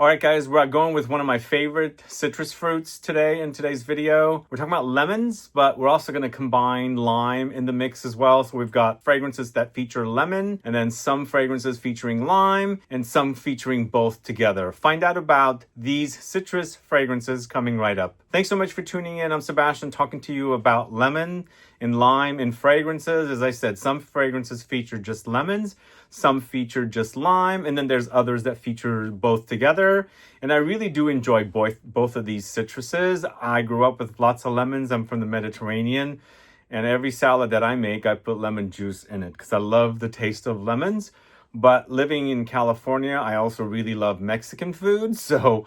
All right, guys, we're going with one of my favorite citrus fruits today in today's video. We're talking about lemons, but we're also going to combine lime in the mix as well. So we've got fragrances that feature lemon, and then some fragrances featuring lime, and some featuring both together. Find out about these citrus fragrances coming right up. Thanks so much for tuning in. I'm Sebastian, talking to you about lemon and lime in fragrances. As I said, some fragrances feature just lemons, some feature just lime, and then there's others that feature both together. And I really do enjoy both of these citruses. I grew up with lots of lemons. I'm from the Mediterranean, and every salad that I make, I put lemon juice in it because I love the taste of lemons. But living in California, I also really love Mexican food.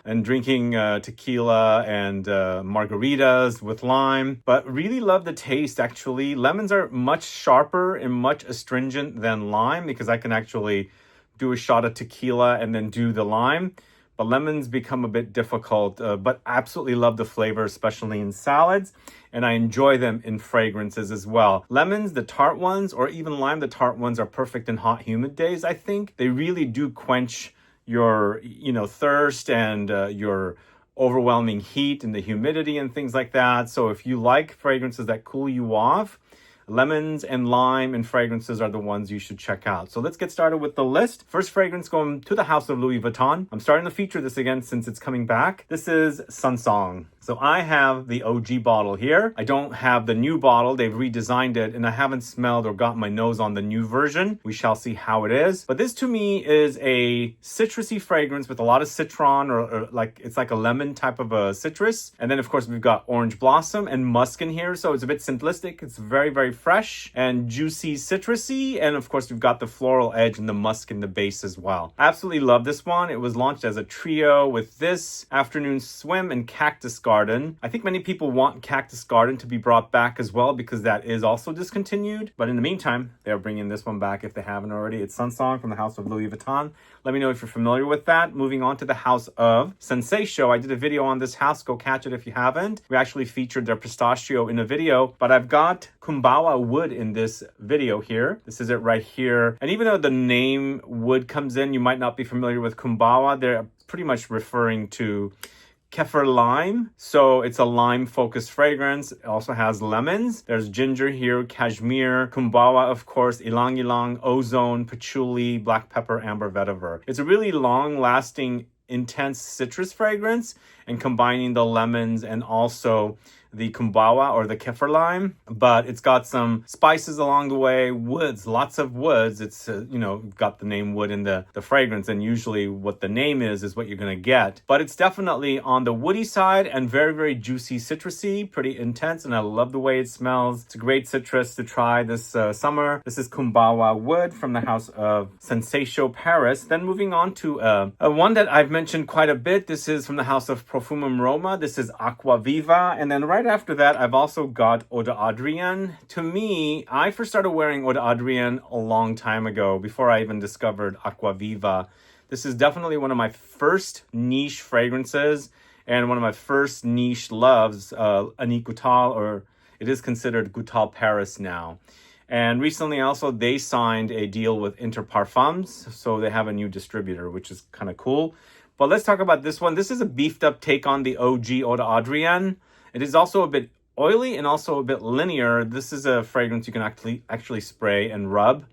And drinking tequila and margaritas with lime, but really love the taste actually. Lemons are much sharper and much astringent than lime because I can actually do a shot of tequila and then do the lime. But lemons become a bit difficult, but absolutely love the flavor, especially in salads. And I enjoy them in fragrances as well. Lemons, the tart ones, or even lime, the tart ones are perfect in hot, humid days, I think. They really do quench your, thirst and your overwhelming heat and the humidity and things like that. So if you like fragrances that cool you off, lemons and lime and fragrances are the ones you should check out. So let's get started with the list. First fragrance going to the house of Louis Vuitton. I'm starting to feature this again since it's coming back. This is Sansong. So I have the OG bottle here. I don't have the new bottle. They've redesigned it, and I haven't smelled or got my nose on the new version. We shall see how it is. But this to me is a citrusy fragrance with a lot of citron, or it's like a lemon type of a citrus. And then of course we've got orange blossom and musk in here. So it's a bit simplistic. It's very, very fresh and juicy, citrusy. And of course we've got the floral edge and the musk in the base as well. Absolutely love this one. It was launched as a trio with this, Afternoon Swim, and Cactus Garden. I think many people want Cactus Garden to be brought back as well because that is also discontinued. But in the meantime, they're bringing this one back if they haven't already. It's Sansong from the house of Louis Vuitton. Let me know if you're familiar with that. Moving on to the house of SENSATIO. I did a video on this house. Go catch it if you haven't. We actually featured their pistachio in a video, but I've got Cumbawa wood in this video here. This is it right here. And even though the name wood comes in, you might not be familiar with Cumbawa. They're pretty much referring to Kefir lime. So it's a lime focused fragrance. It also has lemons. There's ginger here, cashmere, Cumbawa, of course, Ylang-Ylang, ozone, patchouli, black pepper, amber vetiver. It's a really long lasting, intense citrus fragrance, and combining the lemons and also the Cumbawa or the Kefir lime, but it's got some spices along the way, woods, lots of woods. It's, got the name wood in the fragrance, and usually what the name is what you're going to get. But it's definitely on the woody side and very, very juicy, citrusy, pretty intense, and I love the way it smells. It's a great citrus to try this summer. This is Cumbawa wood from the house of SENSATIO Paris. Then moving on to a one that I've mentioned quite a bit. This is from the house of PROFUMUM ROMA. This is ACQUA VIVA, and then right after that, I've also got Eau d'Adrien. To me, I first started wearing Eau d'Adrien a long time ago, before I even discovered ACQUA VIVA. This is definitely one of my first niche fragrances and one of my first niche loves, GOUTAL, or it is considered GOUTAL Paris now. And recently also they signed a deal with Interparfums, so they have a new distributor, which is kind of cool. But let's talk about this one. This is a beefed up take on the OG Eau d'Adrien. It is also a bit oily and also a bit linear. This is a fragrance you can actually spray and rub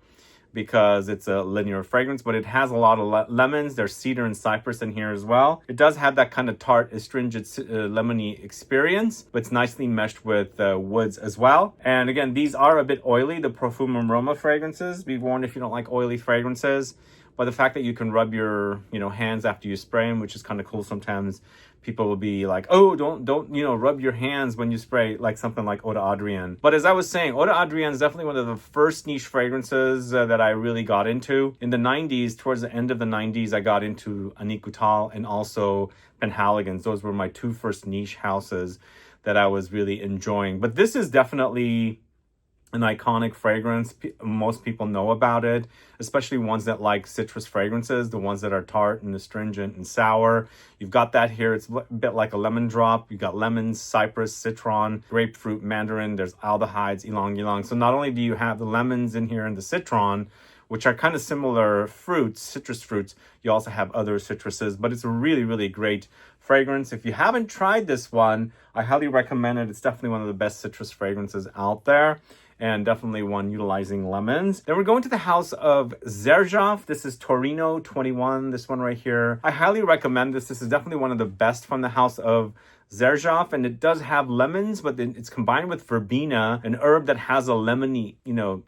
because it's a linear fragrance, but it has a lot of lemons. There's cedar and cypress in here as well. It does have that kind of tart, astringent, lemony experience, but it's nicely meshed with woods as well. And again, these are a bit oily, the PROFUMUM ROMA fragrances. Be warned if you don't like oily fragrances. But the fact that you can rub your, hands after you spray them, which is kind of cool sometimes. People will be like, oh, don't, rub your hands when you spray like something like Eau d'Adrien. But as I was saying, Eau d'Adrien is definitely one of the first niche fragrances that I really got into. In the 90s, towards the end of the 90s, I got into GOUTAL and also PENHALIGON'S. Those were my two first niche houses that I was really enjoying. But this is definitely an iconic fragrance. Most people know about it, especially ones that like citrus fragrances, the ones that are tart and astringent and sour. You've got that here. It's a bit like a lemon drop. You've got lemons, cypress, citron, grapefruit, mandarin. There's aldehydes, ylang-ylang. So not only do you have the lemons in here and the citron, which are kind of similar fruits, citrus fruits. You also have other citruses, but it's a really, really great fragrance. If you haven't tried this one, I highly recommend it. It's definitely one of the best citrus fragrances out there, and definitely one utilizing lemons. Then we're going to the house of XERJOFF. This is Torino 21, this one right here. I highly recommend this. This is definitely one of the best from the house of XERJOFF, and it does have lemons, but it's combined with verbena, an herb that has a lemony,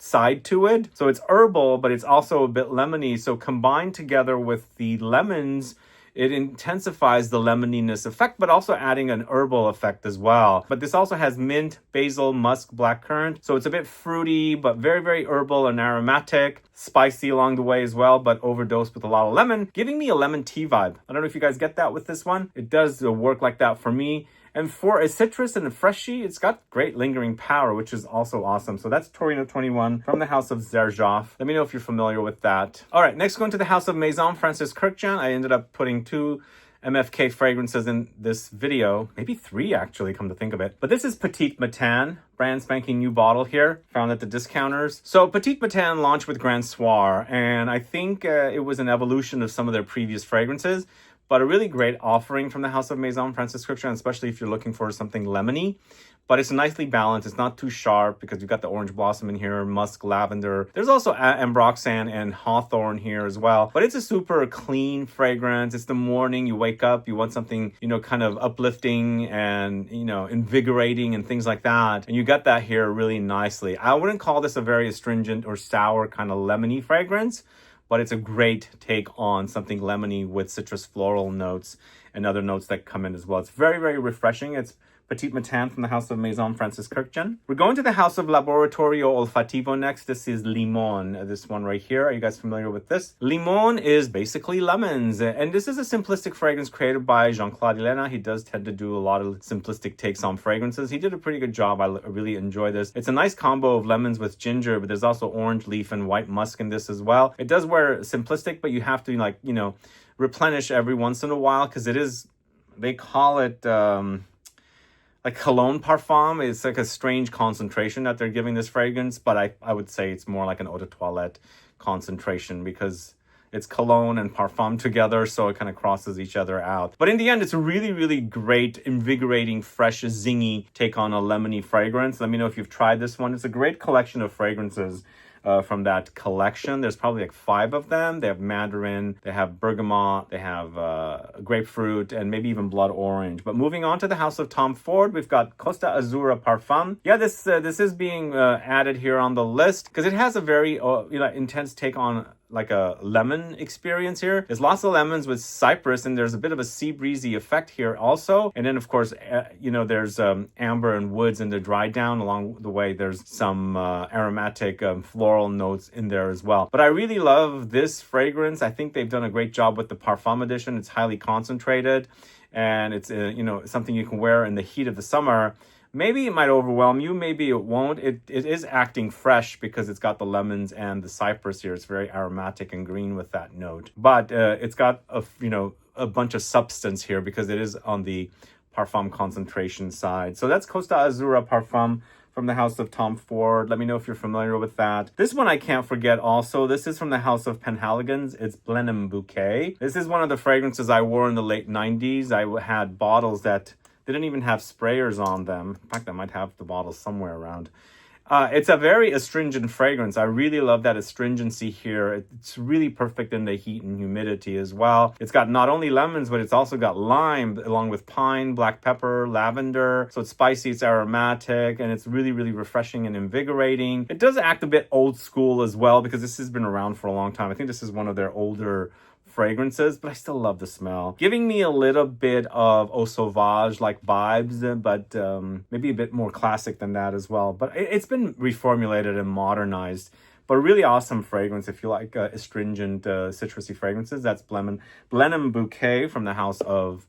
side to it. So it's herbal, but it's also a bit lemony. So combined together with the lemons, it intensifies the lemoniness effect, but also adding an herbal effect as well. But this also has mint, basil, musk, blackcurrant. So it's a bit fruity, but very, very herbal and aromatic. Spicy along the way as well, but overdosed with a lot of lemon, giving me a lemon tea vibe. I don't know if you guys get that with this one. It does work like that for me. And for a citrus and a freshy, it's got great lingering power, which is also awesome. So that's Torino 21 from the house of XERJOFF. Let me know if you're familiar with that. All right, next going to the house of MAISON Francis KURKDJIAN. I ended up putting 2 MFK fragrances in this video, maybe 3 actually, come to think of it. But this is Petite Matin, brand spanking new bottle here, found at the discounters. So Petite Matin launched with Grand Soir, and I think it was an evolution of some of their previous fragrances, but a really great offering from the house of MAISON Francis KURKDJIAN, especially if you're looking for something lemony. But it's nicely balanced. It's not too sharp because you've got the orange blossom in here, musk, lavender. There's also ambroxan and hawthorn here as well. But it's a super clean fragrance. It's the morning, you wake up, you want something, kind of uplifting and, invigorating and things like that. And you got that here really nicely. I wouldn't call this a very astringent or sour kind of lemony fragrance, but it's a great take on something lemony with citrus floral notes and other notes that come in as well. It's very, very refreshing. It's Petite Matin from the house of MAISON Francis KURKDJIAN. We're going to the house of Laboratorio Olfativo next. This is Limon, this one right here. Are you guys familiar with this? Limon is basically lemons, and this is a simplistic fragrance created by Jean-Claude Helena. He does tend to do a lot of simplistic takes on fragrances. He did a pretty good job. I really enjoy this. It's a nice combo of lemons with ginger, but there's also orange leaf and white musk in this as well. It does wear simplistic, but you have to replenish every once in a while, because it is, they call it like cologne parfum. It's like a strange concentration that they're giving this fragrance, but I would say it's more like an eau de toilette concentration, because it's cologne and parfum together, so it kind of crosses each other out. But in the end, it's a really, really great, invigorating, fresh, zingy take on a lemony fragrance. Let me know if you've tried this one. It's a great collection of fragrances from that collection. There's probably like 5 of them. They have Mandarin, they have bergamot, they have grapefruit, and maybe even blood orange. But moving on to the house of Tom Ford, we've got Costa Azzurra Parfum. Yeah, this is being added here on the list because it has a very intense take on like a lemon experience here. There's lots of lemons with Cypress, and there's a bit of a sea breezy effect here also. And then of course, there's amber and woods in the dry down. Along the way, there's some aromatic floral notes in there as well. But I really love this fragrance. I think they've done a great job with the Parfum edition. It's highly concentrated, and it's something you can wear in the heat of the summer. Maybe it might overwhelm you, maybe it won't. It is acting fresh because it's got the lemons and the cypress here. It's very aromatic and green with that note. But it's got a bunch of substance here because it is on the Parfum concentration side. So that's Costa Azzurra Parfum from the house of Tom Ford. Let me know if you're familiar with that. This one I can't forget also. This is from the house of PENHALIGON'S. It's Blenheim Bouquet. This is one of the fragrances I wore in the late 90s. I had bottles that didn't even have sprayers on them. In fact, I might have the bottle somewhere around. It's a very astringent fragrance. I really love that astringency here. It's really perfect in the heat and humidity as well. It's got not only lemons, but it's also got lime along with pine, black pepper, lavender. So it's spicy, it's aromatic, and it's really, really refreshing and invigorating. It does act a bit old school as well because this has been around for a long time. I think this is one of their older fragrances, but I still love the smell. Giving me a little bit of Eau Sauvage like vibes, but maybe a bit more classic than that as well. But it's been reformulated and modernized. But a really awesome fragrance if you like astringent citrusy fragrances. That's Blenheim Bouquet from the house of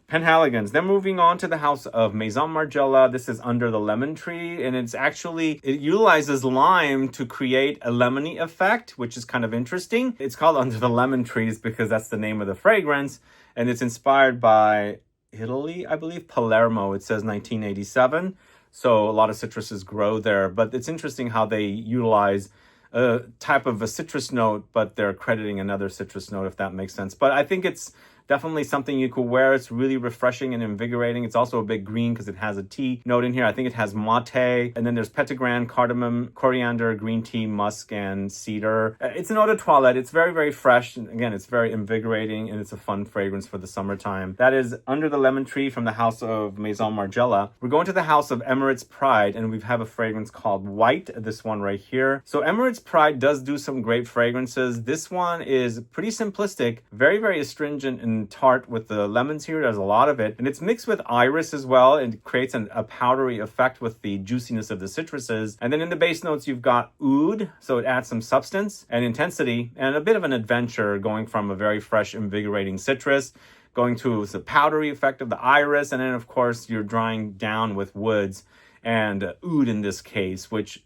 PENHALIGON'S. Then moving on to the house of Maison Margiela. This is Under the Lemon Tree, and it utilizes lime to create a lemony effect, which is kind of interesting. It's called Under the Lemon Trees because that's the name of the fragrance, and it's inspired by Italy, I believe, Palermo. It says 1987, so a lot of citruses grow there. But it's interesting how they utilize a type of a citrus note, but they're crediting another citrus note, if that makes sense. But I think it's definitely something you could wear. It's really refreshing and invigorating. It's also a big green because it has a tea note in here. I think it has mate, and then there's petitgrain, cardamom, coriander, green tea, musk, and cedar. It's an eau de toilette. It's very, very fresh. And again, it's very invigorating, and it's a fun fragrance for the summertime. That is Under the Lemon Tree from the house of Maison Margiela. We're going to the house of Emirates Pride, and we have a fragrance called White, this one right here. So Emirates Pride does do some great fragrances. This one is pretty simplistic, very, very astringent and tart with the lemons here. There's a lot of it, and it's mixed with iris as well, and it creates a powdery effect with the juiciness of the citruses. And then in the base notes you've got oud, so it adds some substance and intensity and a bit of an adventure, going from a very fresh, invigorating citrus going to the powdery effect of the iris, and then of course you're drying down with woods and oud in this case, which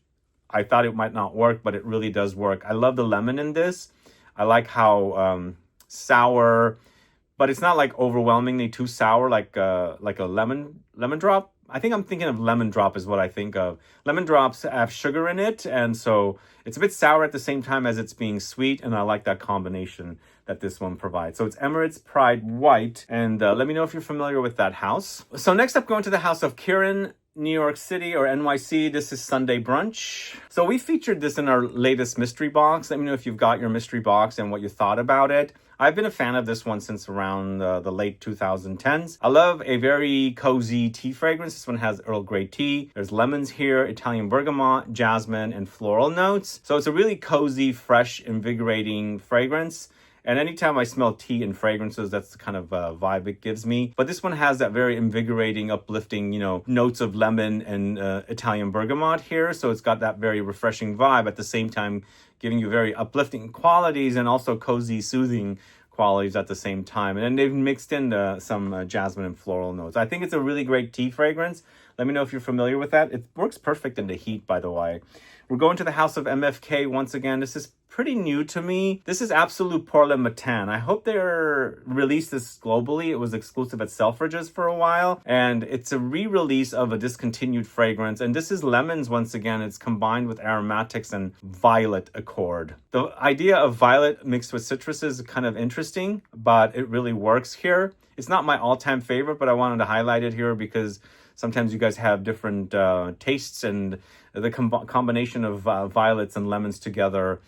I thought it might not work, but it really does work. I love the lemon in this. I like how sour, but it's not like overwhelmingly too sour, like a lemon drop. I think I'm thinking of lemon drop is what I think of. Lemon drops have sugar in it, and so it's a bit sour at the same time as it's being sweet, and I like that combination that this one provides. So it's Emirates Pride White, and let me know if you're familiar with that house. So next up, going to the house of Kirin, New York City or NYC. This is Sunday Brunch. So we featured this in our latest mystery box. Let me know if you've got your mystery box and what you thought about it. I've been a fan of this one since around the late 2010s. I love a very cozy tea fragrance. This one has Earl Grey tea. There's lemons here, Italian bergamot, jasmine, and floral notes. So it's a really cozy, fresh, invigorating fragrance. And anytime I smell tea and fragrances, that's the kind of vibe it gives me. But this one has that very invigorating, uplifting, notes of lemon and Italian bergamot here. So it's got that very refreshing vibe at the same time, giving you very uplifting qualities and also cozy, soothing qualities at the same time. And then they've mixed in some jasmine and floral notes. I think it's a really great tea fragrance. Let me know if you're familiar with that. It works perfect in the heat, by the way. We're going to the house of MFK once again. This is pretty new to me. This is Absolute Pour Le Matin. I hope they're released this globally. It was exclusive at Selfridges for a while, and it's a re-release of a discontinued fragrance. And this is lemons once again. It's combined with aromatics and violet accord. The idea of violet mixed with citrus is kind of interesting, but it really works here. It's not my all-time favorite, but I wanted to highlight it here because sometimes you guys have different tastes, and the combination of violets and lemons together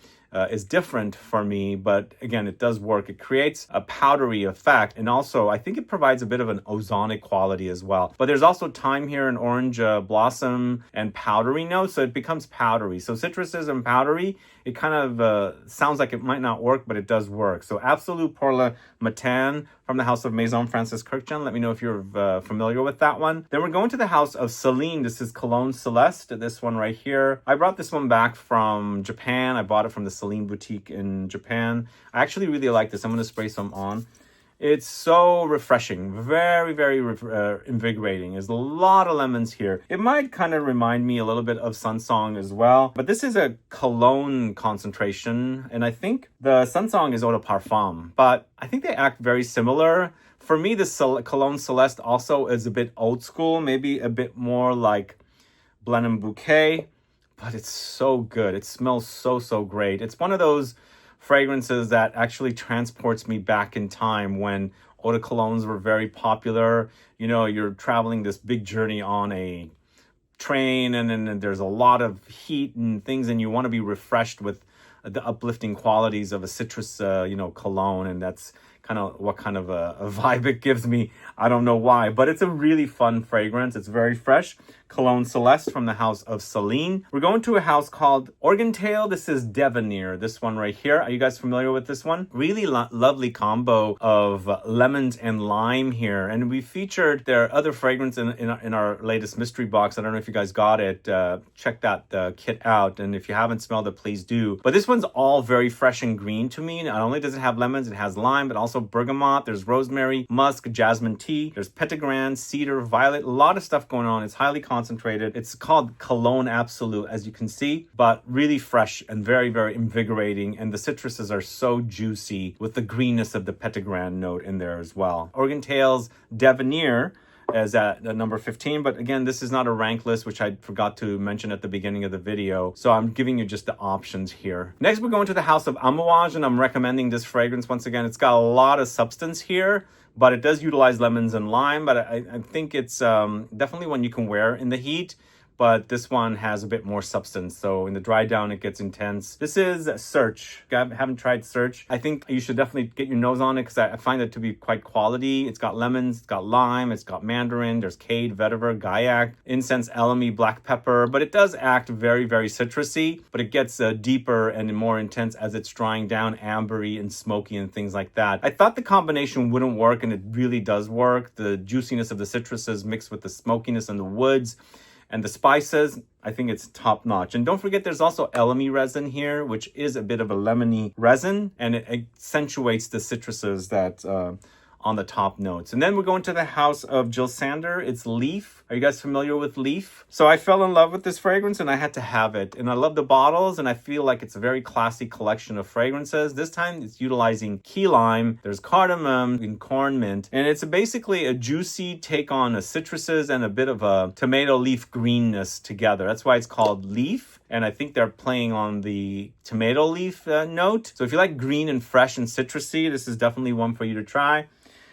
is different for me, but again, it does work. It creates a powdery effect, and also I think it provides a bit of an ozonic quality as well. But there's also thyme here and orange blossom and powdery notes, so it becomes powdery. So citruses and powdery, it kind of sounds like it might not work, but it does work. So Absolute Pour Le Matin from the house of Maison Francis Kurkdjian. Let me know if you're familiar with that one. Then we're going to the house of Celine. This is Cologne Celeste, this one right here. I brought this one back from Japan. I bought it from the Celine boutique in Japan. I actually really like this. I'm going to spray some on. It's so refreshing, very, very invigorating. There's a lot of lemons here. It might kind of remind me a little bit of Sunsong as well, but this is a cologne concentration, and I think the Sunsong is eau de parfum, but I think they act very similar. For me, the Cologne Celeste also is a bit old school, maybe a bit more like Blend and Bouquet, but it's so good. It smells so, so great. It's one of those fragrances that actually transports me back in time when eau de colognes were very popular. You're traveling this big journey on a train, and then there's a lot of heat and things, and you want to be refreshed with the uplifting qualities of a citrus, cologne, and that's kind of what kind of a vibe it gives me. I don't know why, but it's a really fun fragrance. It's very fresh. Cologne Celeste from the house of Celine. We're going to a house called Organtail. This is Devanir, this one right here. Are you guys familiar with this one? Really lovely combo of lemons and lime here. And we featured their other fragrance in our latest mystery box. I don't know if you guys got it. Check that kit out. And if you haven't smelled it, please do. But this one's all very fresh and green to me. Not only does it have lemons, it has lime, but also bergamot. There's rosemary, musk, jasmine tea. There's petitgrain, cedar, violet. A lot of stuff going on. It's highly concentrated. It's called Cologne Absolute, as you can see, but really fresh and very, very invigorating. And the citruses are so juicy with the greenness of the petitgrain note in there as well. Organtail's Devanir as at number 15. But again, this is not a rank list, which I forgot to mention at the beginning of the video. So I'm giving you just the options here. Next, we're going to the House of Amouage, and I'm recommending this fragrance. Once again, it's got a lot of substance here, but it does utilize lemons and lime. But I think it's definitely one you can wear in the heat. But this one has a bit more substance. So in the dry down, it gets intense. This is Search. I haven't tried Search. I think you should definitely get your nose on it because I find it to be quite quality. It's got lemons, it's got lime, it's got mandarin, there's cade, vetiver, gaiac, incense, elemi, black pepper. But it does act very, very citrusy, but it gets deeper and more intense as it's drying down, ambery and smoky and things like that. I thought the combination wouldn't work, and it really does work. The juiciness of the citruses mixed with the smokiness and the woods and the spices, I think it's top notch. And don't forget, there's also elemi resin here, which is a bit of a lemony resin, and it accentuates the citruses that on the top notes. And then we're going to the House of Jill Sander. It's Leaf. Are you guys familiar with Leaf? So I fell in love with this fragrance and I had to have it. And I love the bottles, and I feel like it's a very classy collection of fragrances. This time it's utilizing key lime, there's cardamom and corn mint, and it's basically a juicy take on the citruses and a bit of a tomato leaf greenness together. That's why it's called Leaf. And I think they're playing on the tomato leaf note. So if you like green and fresh and citrusy, this is definitely one for you to try.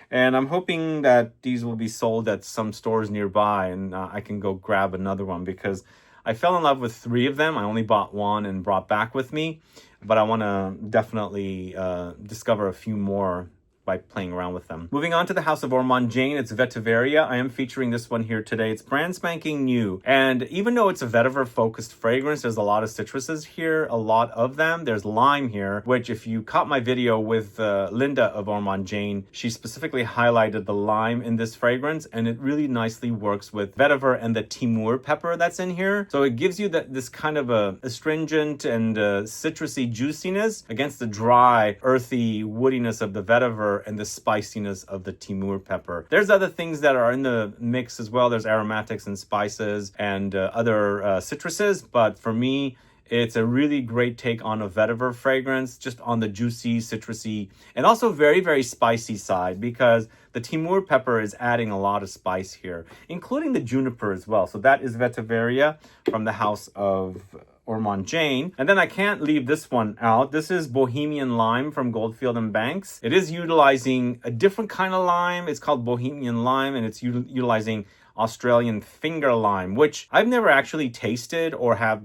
And I'm hoping that these will be sold at some stores nearby, and I can go grab another one because I fell in love with 3 of them. I only bought one and brought back with me, but I want to definitely discover a few more by playing around with them. Moving on to the House of Ormond Jane, it's Vetiveria. I am featuring this one here today. It's brand spanking new. And even though it's a vetiver focused fragrance, there's a lot of citruses here, a lot of them. There's lime here, which if you caught my video with Linda of Ormond Jane, she specifically highlighted the lime in this fragrance, and it really nicely works with vetiver and the Timur pepper that's in here. So it gives you this kind of a astringent and citrusy juiciness against the dry, earthy woodiness of the vetiver and the spiciness of the Timur pepper. There's other things that are in the mix as well. There's aromatics and spices and other citruses, but for me, it's a really great take on a vetiver fragrance, just on the juicy, citrusy, and also very, very spicy side, because the Timur pepper is adding a lot of spice here, including the juniper as well. So that is Vetiveria from the House of Ormond Jane. And then I can't leave this one out. This is Bohemian Lime from Goldfield and Banks. It is utilizing a different kind of lime. It's called Bohemian Lime, and it's utilizing Australian finger lime, which I've never actually tasted or have,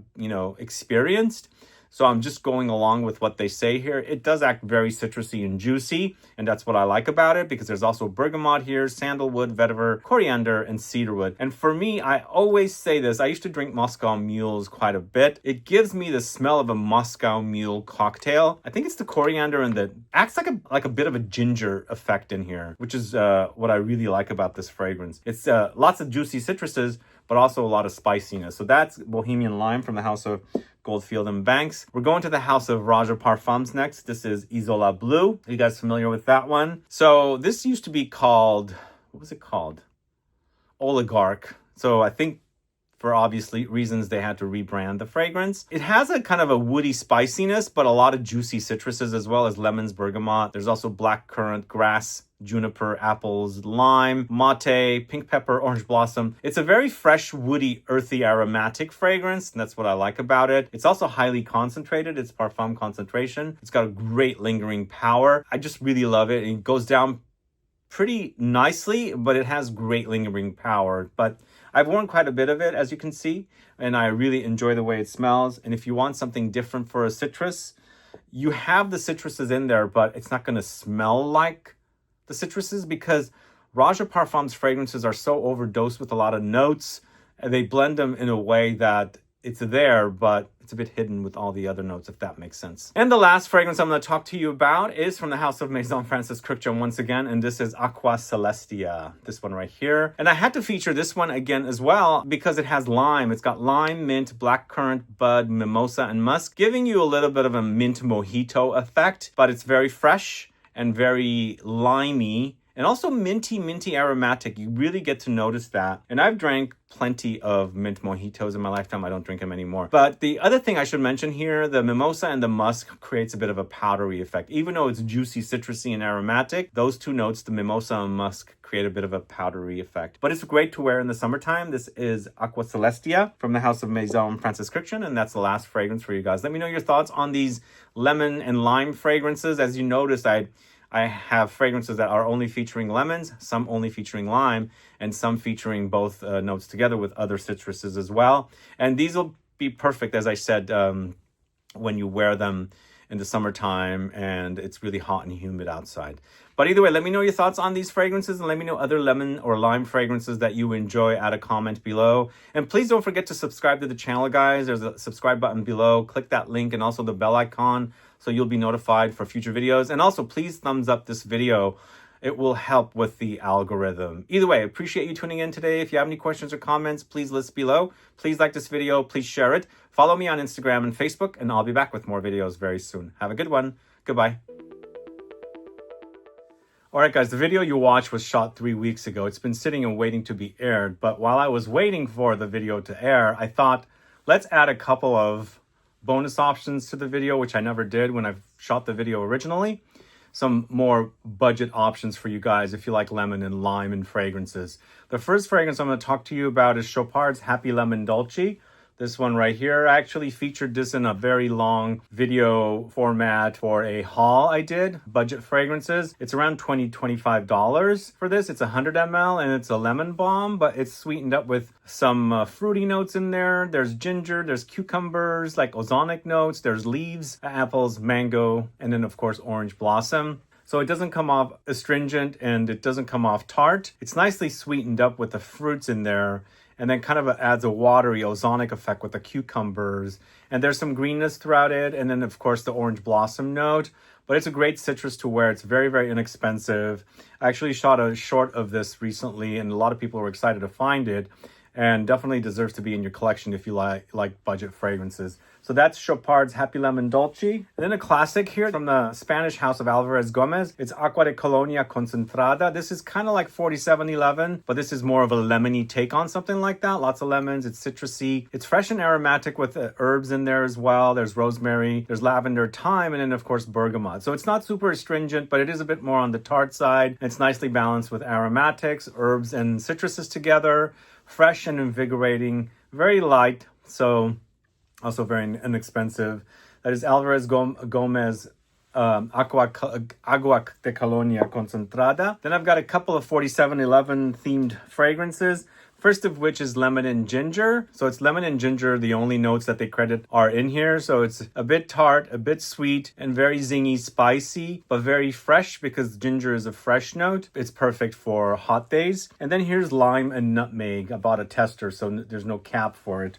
experienced. So I'm just going along with what they say here. It does act very citrusy and juicy, and that's what I like about it, because there's also bergamot here, sandalwood, vetiver, coriander, and cedarwood. And for me, I always say this, I used to drink Moscow mules quite a bit. It gives me the smell of a Moscow mule cocktail. I think it's the coriander and the acts like a bit of a ginger effect in here, which is what I really like about this fragrance. It's lots of juicy citruses, but also a lot of spiciness. So that's Bohemian Lime from the House of Goldfield and Banks. We're going to the House of Raja Parfums next. This is Isola Blue. Are you guys familiar with that one? So this used to be called, what was it called? Oligarch. So I think for obvious reasons, they had to rebrand the fragrance. It has a kind of a woody spiciness, but a lot of juicy citruses as well as lemons, bergamot. There's also blackcurrant, grass, juniper, apples, lime, mate, pink pepper, orange blossom. It's a very fresh, woody, earthy, aromatic fragrance, and that's what I like about it. It's also highly concentrated. It's parfum concentration. It's got a great lingering power. I just really love it. It goes down pretty nicely, but it has great lingering power. But I've worn quite a bit of it, as you can see, and I really enjoy the way it smells. And if you want something different for a citrus, you have the citruses in there, but it's not going to smell like the citruses, because Raja Parfums fragrances are so overdosed with a lot of notes, and they blend them in a way that it's there, but it's a bit hidden with all the other notes, if that makes sense. And the last fragrance I'm going to talk to you about is from the House of Maison Francis KURKDJIAN once again, and this is Aqua Celestia, this one right here. And I had to feature this one again as well because it has lime. It's got lime, mint, blackcurrant, bud, mimosa, and musk, giving you a little bit of a mint mojito effect, but it's very fresh and very limey And also minty aromatic. You really get to notice that. And I've drank plenty of mint mojitos in my lifetime. I don't drink them anymore. But the other thing I should mention here, the mimosa and the musk creates a bit of a powdery effect. Even though it's juicy, citrusy, and aromatic, those two notes, the mimosa and musk, create a bit of a powdery effect. But it's great to wear in the summertime. This is Aqua Celestia from the house of Maison Francis Christian, and that's the last fragrance for you guys. Let me know your thoughts on these lemon and lime fragrances. As you noticed, I have fragrances that are only featuring lemons, some only featuring lime, and some featuring both notes together with other citruses as well. And these will be perfect, as I said, when you wear them in the summertime and it's really hot and humid outside. But either way, let me know your thoughts on these fragrances and let me know other lemon or lime fragrances that you enjoy. Add a comment below. And please don't forget to subscribe to the channel, guys. There's a subscribe button below. Click that link and also the bell icon so you'll be notified for future videos. And also, please thumbs up this video. It will help with the algorithm. Either way, I appreciate you tuning in today. If you have any questions or comments, please list below. Please like this video. Please share it. Follow me on Instagram and Facebook, and I'll be back with more videos very soon. Have a good one. Goodbye. Alright guys, the video you watched was shot 3 weeks ago. It's been sitting and waiting to be aired. But while I was waiting for the video to air, I thought, let's add a couple of bonus options to the video, which I never did when I shot the video originally. Some more budget options for you guys if you like lemon and lime and fragrances. The first fragrance I'm going to talk to you about is Chopard's Happy Lemon Dolce. This one right here, I actually featured this in a very long video format for a haul I did, budget fragrances. It's around $25 for this. It's 100 ml and it's a lemon balm, but it's sweetened up with some fruity notes in there. There's ginger, there's cucumbers, like ozonic notes, there's leaves, apples, mango, and then of course orange blossom. So it doesn't come off astringent and it doesn't come off tart. It's nicely sweetened up with the fruits in there. And then kind of adds a watery ozonic effect with the cucumbers. And there's some greenness throughout it. And then, of course, the orange blossom note. But it's a great citrus to wear. It's very, very inexpensive. I actually shot a short of this recently, and a lot of people were excited to find it. And definitely deserves to be in your collection if you like budget fragrances. So that's Chopard's Happy Lemon Dolce. And then a classic here from the Spanish house of Alvarez Gomez. It's Agua de Colonia Concentrada. This is kind of like 4711, but this is more of a lemony take on something like that. Lots of lemons. It's citrusy. It's fresh and aromatic with herbs in there as well. There's rosemary, there's lavender, thyme, and then of course bergamot. So it's not super astringent, but it is a bit more on the tart side. It's nicely balanced with aromatics, herbs, and citruses together. Fresh and invigorating. Very light. So also very inexpensive. That is Alvarez Gomez Agua de Colonia Concentrada. Then I've got a couple of 4711 themed fragrances. First of which is lemon and ginger. So it's lemon and ginger. The only notes that they credit are in here. So it's a bit tart, a bit sweet, and very zingy, spicy, but very fresh because ginger is a fresh note. It's perfect for hot days. And then here's lime and nutmeg. I bought a tester, so there's no cap for it.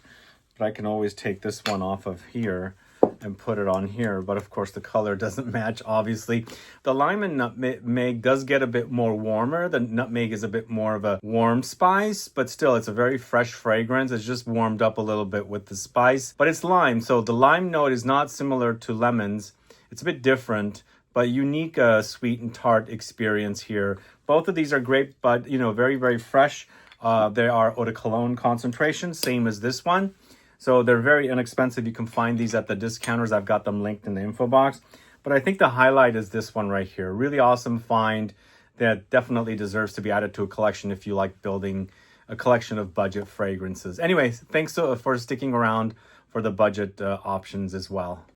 But I can always take this one off of here and put it on here. But of course the color doesn't match, obviously. The lime and nutmeg does get a bit more warmer. The nutmeg is a bit more of a warm spice, but still it's a very fresh fragrance. It's just warmed up a little bit with the spice, but it's lime. So the lime note is not similar to lemons. It's a bit different, but unique sweet and tart experience here. Both of these are great, but very, very fresh. They are eau de cologne concentration, same as this one. So they're very inexpensive. You can find these at the discounters. I've got them linked in the info box. But I think the highlight is this one right here. Really awesome find that definitely deserves to be added to a collection if you like building a collection of budget fragrances. Anyways, thanks for sticking around for the budget options as well.